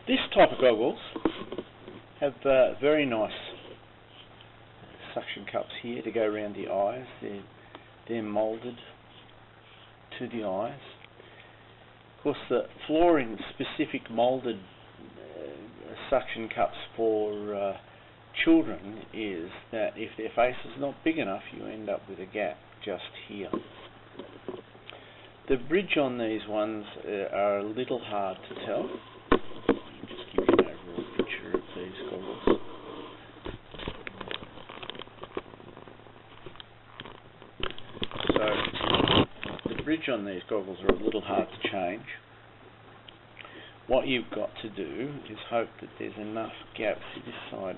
This type of goggles have very nice suction cups here to go around the eyes. They're moulded to the eyes. Of course, the flaw in specific moulded suction cups for children is that if their face is not big enough, you end up with a gap just here. The bridge on these ones are a little hard to tell. Just give you an overall picture of these goggles. So the bridge on these goggles are a little hard to change. What you've got to do is hope that there's enough gap. See, this side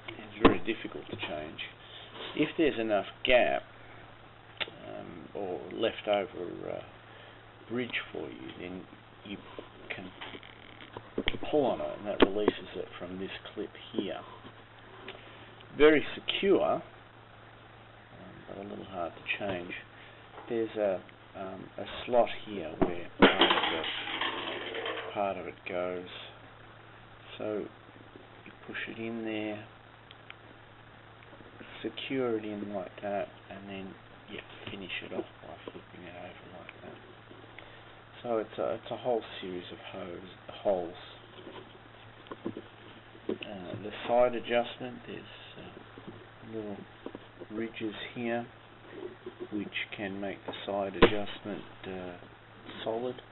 is very difficult to change. If there's enough gap or leftover bridge for you, then you can pull on it and that releases it from this clip here. Very secure, but a little hard to change. There's a slot here where part of it goes. So you push it in there, secure it in like that, and then finish it off by flipping it over like that. So it's a whole series of holes. The side adjustment, there's little ridges here which can make the side adjustment solid.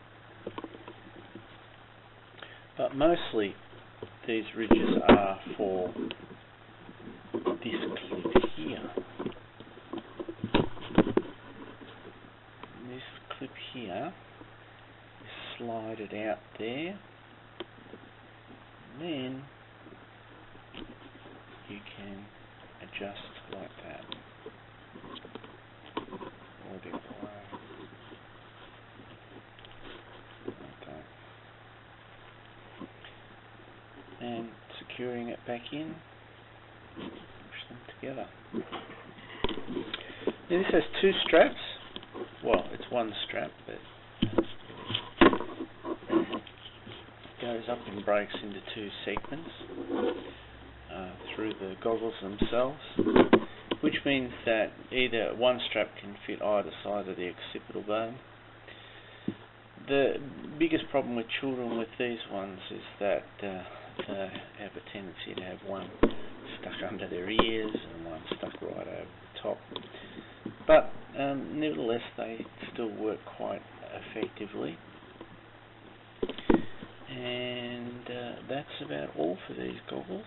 But mostly these ridges are for this clip here. This clip here, you slide it out there, and then you can adjust like that, or the other way, like that. And securing it back in, push them together. Now this has two straps. Well, it's one strap, but it goes up and breaks into two segments through the goggles themselves, which means that either one strap can fit either side of the occipital bone. The biggest problem with children with these ones is that they have a tendency to have one stuck under their ears and one stuck right over the top. But nevertheless, they still work quite effectively. And that's about all for these goggles.